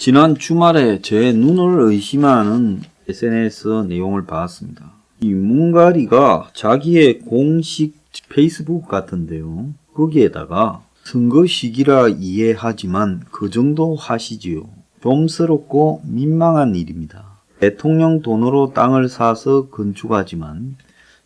지난 주말에 제 눈을 의심하는 SNS 내용을 봤습니다. 이 문가리가 자기의 공식 페이스북 같은데요. 거기에다가 선거 시기라 이해하지만 그 정도 하시지요. 좀스럽고 민망한 일입니다. 대통령 돈으로 땅을 사서 건축하지만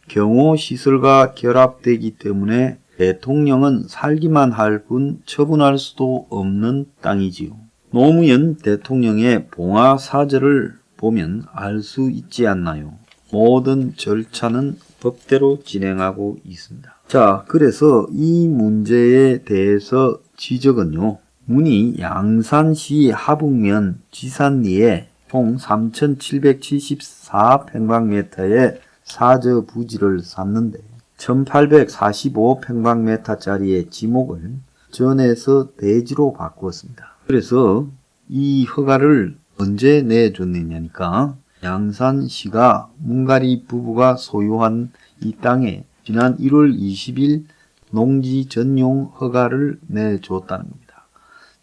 경호시설과 결합되기 때문에 대통령은 살기만 할 뿐 처분할 수도 없는 땅이지요. 노무현 대통령의 봉화 사절을 보면 알 수 있지 않나요? 모든 절차는 법대로 진행하고 있습니다. 자, 그래서 이 문제에 대해서 지적은요. 문이 양산시 하북면 지산리에 총 3,774평방미터의 사저 부지를 샀는데 1,845평방미터짜리의 지목을 전에서 대지로 바꾸었습니다. 그래서 이 허가를 언제 내줬느냐니까 양산시가 문가리 부부가 소유한 이 땅에 지난 1월 20일 농지 전용 허가를 내줬다는 겁니다.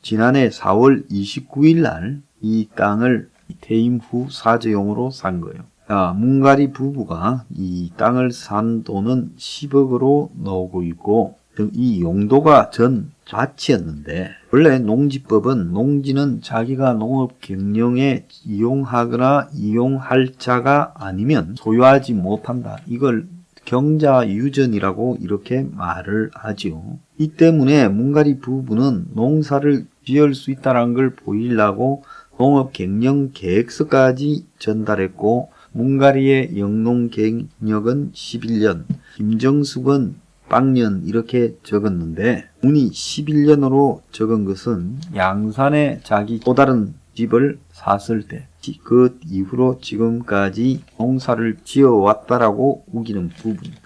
지난해 4월 29일 날 이 땅을 퇴임 후 사저용으로 산 거예요. 자, 문가리 부부가 이 땅을 산 돈은 10억으로 나오고 있고 이 용도가 전 자치였는데 원래 농지법은 농지는 자기가 농업 경영에 이용하거나 이용할 자가 아니면 소유하지 못한다. 이걸 경자유전이라고 이렇게 말을 하지요. 이 때문에 문가리 부부는 농사를 지을 수 있다는 걸 보이려고 농업 경영 계획서까지 전달했고 문가리의 영농 경력은 11년, 김정숙은 빵년 이렇게 적었는데 문이 11년으로 적은 것은 양산에 자기 또 다른 집을 샀을 때 그 이후로 지금까지 농사를 지어왔다라고 우기는 부분입니다.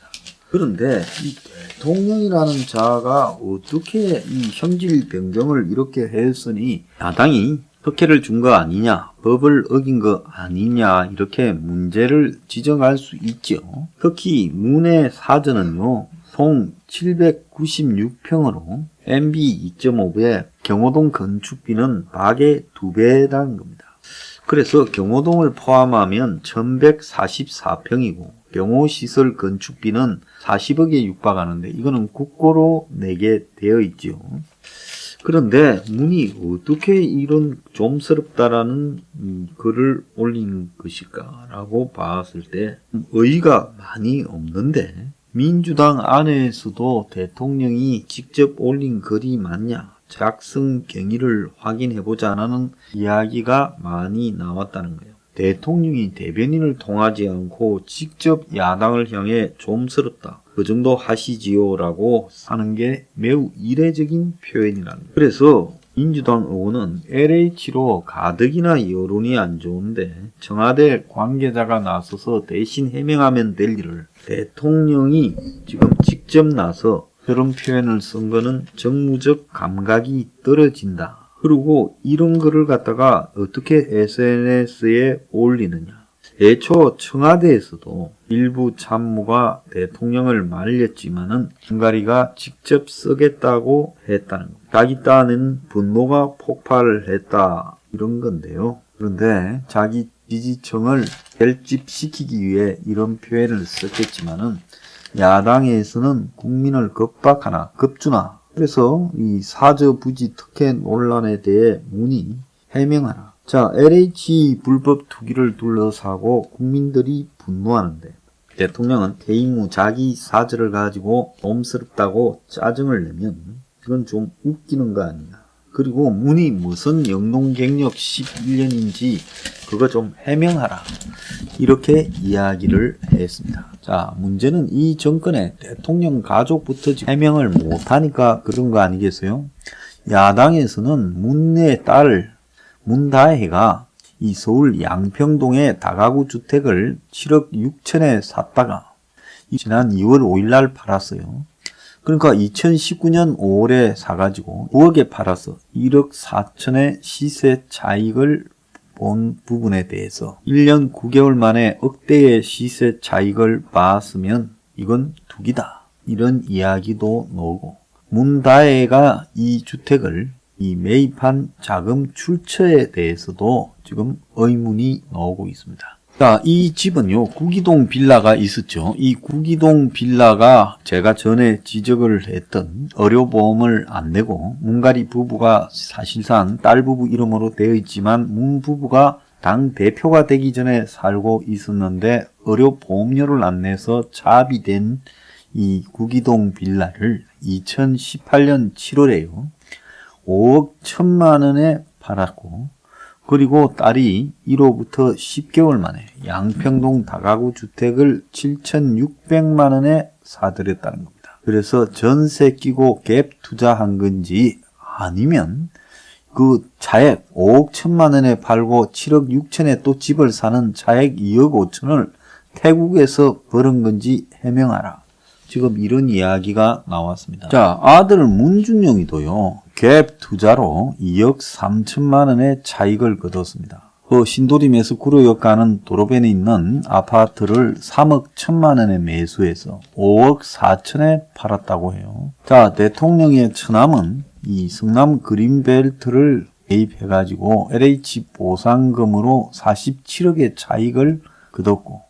그런데 이 대통령이라는 자가 어떻게 이 형질 변경을 이렇게 했으니 야당이 특혜를 준 거 아니냐, 법을 어긴 거 아니냐 이렇게 문제를 지적할 수 있죠. 특히 문의 사전은요. 총 796평으로 MB 2.5배 경호동 건축비는 박의 2배라는 겁니다. 그래서 경호동을 포함하면 1144평이고 경호시설 건축비는 40억에 육박하는데 이거는 국고로 내게 되어 있죠. 그런데 문이 어떻게 이런 좀스럽다라는 글을 올린 것일까 라고 봤을 때 의의가 많이 없는데 민주당 안에서도 대통령이 직접 올린 글이 맞냐 작성 경위를 확인해보자는 이야기가 많이 나왔다는 거예요. 대통령이 대변인을 통하지 않고 직접 야당을 향해 좀스럽다. 그 정도 하시지요 라고 하는 게 매우 이례적인 표현이라는 거예요. 그래서 민주당 의원은 LH로 가덕이나 여론이 안 좋은데 청와대 관계자가 나서서 대신 해명하면 될 일을 대통령이 지금 직접 나서 그런 표현을 쓴 거는 정무적 감각이 떨어진다. 그리고 이런 글을 갖다가 어떻게 SNS에 올리느냐. 애초 청와대에서도 일부 참모가 대통령을 말렸지만은 문가리가 직접 쓰겠다고 했다는 겁니다. 자기 딴은 분노가 폭발을 했다 이런 건데요. 그런데 자기 지지층을 결집시키기 위해 이런 표현을 썼겠지만은 야당에서는 국민을 겁박하나 겁주나 그래서 이 사저 부지 특혜 논란에 대해 문의 해명하라. 자, LH 불법 투기를 둘러싸고 국민들이 분노하는데 대통령은 퇴임 후 자기 사저를 가지고 놈스럽다고 짜증을 내면 이건 좀 웃기는 거 아니냐. 그리고 문이 무슨 영농 경력 11년인지 그거 좀 해명하라. 이렇게 이야기를 했습니다. 자, 문제는 이 정권의 대통령 가족부터 해명을 못하니까 그런 거 아니겠어요? 야당에서는 문의 딸 문다혜가 이 서울 양평동의 다가구 주택을 7억 6천에 샀다가 지난 2월 5일 날 팔았어요. 그러니까 2019년 5월에 사가지고 9억에 팔아서 1억 4천의 시세 차익을 본 부분에 대해서 1년 9개월 만에 억대의 시세 차익을 봤으면 이건 투기다. 이런 이야기도 나오고 문다혜가 이 주택을 이 매입한 자금 출처에 대해서도 지금 의문이 나오고 있습니다. 자, 이 집은요, 구기동 빌라가 있었죠. 이 구기동 빌라가 제가 전에 지적을 했던 의료보험을 안 내고 문가리 부부가 사실상 딸 부부 이름으로 되어 있지만 문 부부가 당 대표가 되기 전에 살고 있었는데 의료보험료를 안 내서 차비된 이 구기동 빌라를 2018년 7월에요. 5억 1천만 원에 팔았고, 그리고 딸이 1호부터 10개월 만에 양평동 다가구 주택을 7,600만 원에 사들였다는 겁니다. 그래서 전세 끼고 갭 투자한 건지 아니면 그 차액 5억 1천만 원에 팔고 7억 6천에 또 집을 사는 차액 2억 5천을 태국에서 벌은 건지 해명하라. 지금 이런 이야기가 나왔습니다. 자, 아들 문준영이도요, 갭 투자로 2억 3천만 원의 차익을 거뒀습니다. 신도림에서 구로역 가는 도로변에 있는 아파트를 3억 1천만 원에 매수해서 5억 4천에 팔았다고 해요. 자, 대통령의 처남은 이 성남 그린벨트를 매입해가지고 LH 보상금으로 47억의 차익을 거뒀고,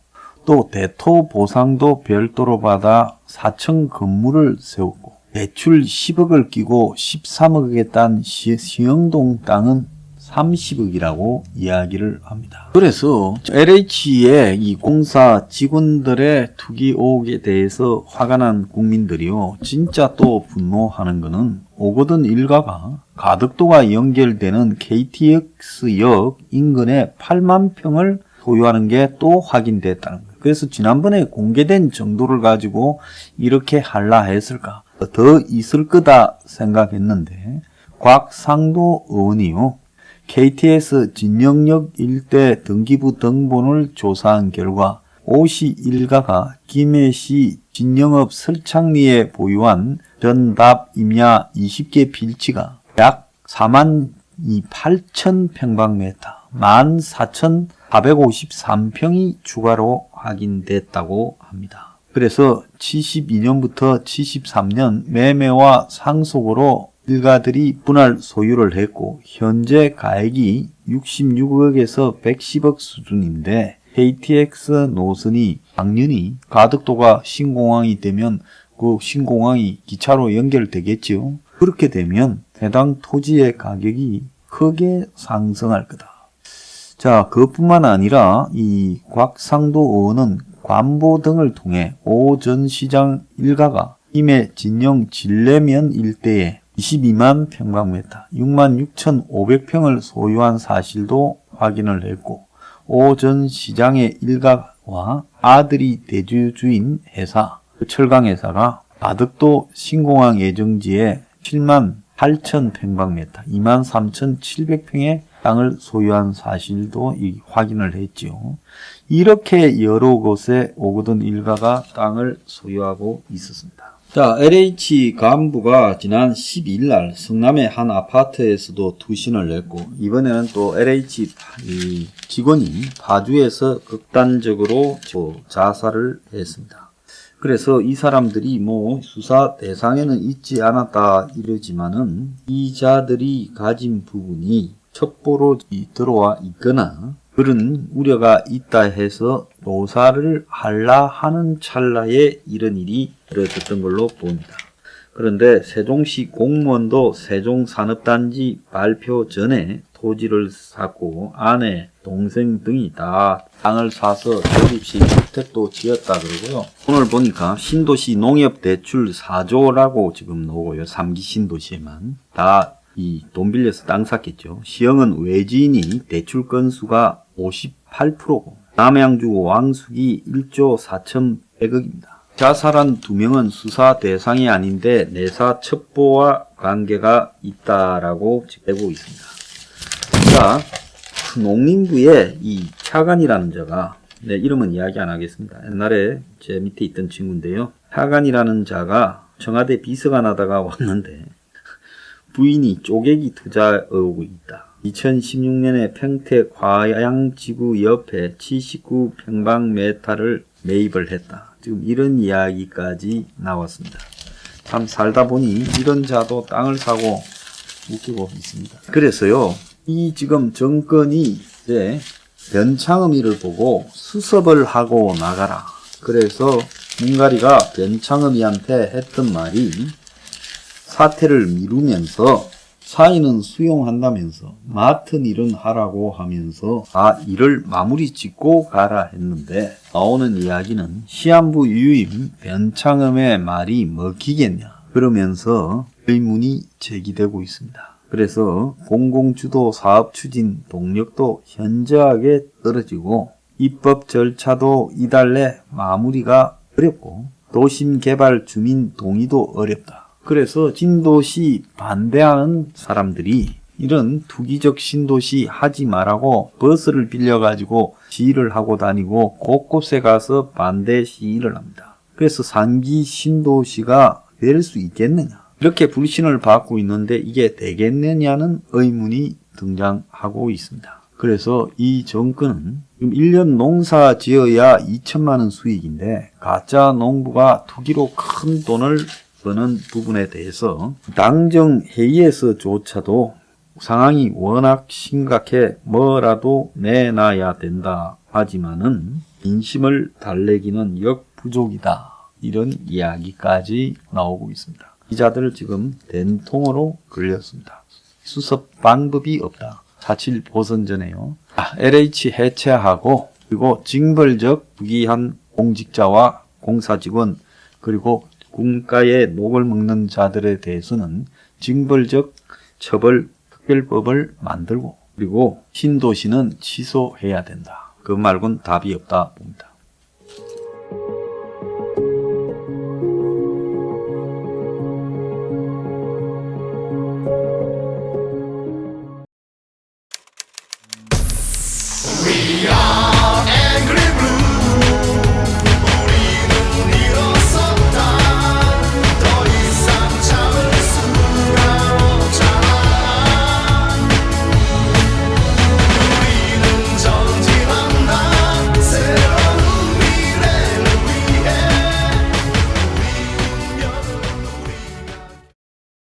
또 대토 보상도 별도로 받아 4층 건물을 세웠고, 대출 10억을 끼고 13억에 딴 시흥동 땅은 30억이라고 이야기를 합니다. 그래서 LH의 이 공사 직원들의 투기 의혹에 대해서 화가 난 국민들이요, 진짜 또 분노하는 거는 오거돈 일가가 가덕도가 연결되는 KTX역 인근에 8만 평을 소유하는 게 또 확인됐다는 거예요. 그래서 지난번에 공개된 정도를 가지고 이렇게 할라 했을까? 더 있을 거다 생각했는데, 곽상도 의원이요, KTX 진영역 일대 등기부 등본을 조사한 결과 오씨 일가가 김해시 진영읍 설창리에 보유한 전답 임야 20개 필지가 약 4만 8천 평방미터, 14,453평이 추가로 확인됐다고 합니다. 그래서 72년부터 73년 매매와 상속으로 일가들이 분할 소유를 했고, 현재 가액이 66억에서 110억 수준인데, KTX 노선이 당연히 가덕도가 신공항이 되면 그 신공항이 기차로 연결되겠죠. 그렇게 되면 해당 토지의 가격이 크게 상승할 거다. 자, 그것뿐만 아니라 이 곽상도 의원은 관보 등을 통해 오 전 시장 일가가 김해 진영 진례면 일대에 22만 평방미터, 66,500평을 소유한 사실도 확인을 했고, 오 전 시장의 일가와 아들이 대주주인 회사, 철강회사가 가덕도 신공항 예정지에 7만 8천 평방미터, 23,700평의 땅을 소유한 사실도 확인을 했죠. 이렇게 여러 곳에 오거돈 일가가 땅을 소유하고 있었습니다. 자, LH 간부가 지난 12일 날 성남의 한 아파트에서도 투신을 냈고, 이번에는 또 LH 직원이 파주에서 극단적으로 자살을 했습니다. 그래서 이 사람들이 뭐 수사 대상에는 있지 않았다 이러지만은 이자들이 가진 부분이 첩보로 들어와 있거나 그런 우려가 있다 해서 조사를 하려 하는 찰나에 이런 일이 벌어졌던 걸로 보입니다. 그런데 세종시 공무원도 세종산업단지 발표 전에 토지를 샀고 아내, 동생 등이 다 땅을 사서 조립식 주택도 지었다 그러고요. 오늘 보니까 신도시 농협대출 4조라고 지금 나오고요. 3기 신도시에만 다 이 돈 빌려서 땅 샀겠죠. 시흥은 외지인이 대출 건수가 58%고 남양주 왕숙이 1조 4,100억입니다. 자살한 2명은 수사 대상이 아닌데 내사 첩보와 관계가 있다라고 되고 있습니다. 자, 농림부의 이 차관이라는 자가, 네, 이름은 이야기 안 하겠습니다. 옛날에 제 밑에 있던 친구인데요. 차관이라는 자가 청와대 비서관 하다가 왔는데 부인이 쪼개기 투자 의혹이 있다. 2016년에 평택 과양지구 옆에 79평방미터를 매입을 했다. 지금 이런 이야기까지 나왔습니다. 참 살다 보니 이런 자도 땅을 사고 웃기고 있습니다. 그래서요, 이 지금 정권이 이제 변창흠이를 보고 수습을 하고 나가라. 그래서 문가리가 변창흠이한테 했던 말이 사태를 미루면서 사인은 수용한다면서 맡은 일은 하라고 하면서 일을 마무리 짓고 가라 했는데 나오는 이야기는 시한부 유임 변창흠의 말이 먹히겠냐 그러면서 의문이 제기되고 있습니다. 그래서 공공주도 사업 추진 동력도 현저하게 떨어지고 입법 절차도 이달 내 마무리가 어렵고 도심 개발 주민 동의도 어렵다. 그래서 신도시 반대하는 사람들이 이런 투기적 신도시 하지 말라고 버스를 빌려가지고 시위를 하고 다니고 곳곳에 가서 반대 시위를 합니다. 그래서 상기 신도시가 될 수 있겠느냐. 이렇게 불신을 받고 있는데 이게 되겠느냐는 의문이 등장하고 있습니다. 그래서 이 정권은 지금 1년 농사 지어야 2천만 원 수익인데 가짜 농부가 투기로 큰 돈을 버는 부분에 대해서 당정 회의에서조차도 상황이 워낙 심각해 뭐라도 내놔야 된다 하지만은 민심을 달래기는 역부족이다. 이런 이야기까지 나오고 있습니다. 기자들 지금 된통으로 걸렸습니다. 수습 방법이 없다. 사칠 보선 전에요. LH 해체하고 그리고 징벌적 부기한 공직자와 공사직원 그리고 국가의 녹을 먹는 자들에 대해서는 징벌적 처벌 특별법을 만들고 그리고 신도시는 취소해야 된다. 그 말고는 답이 없다 봅니다.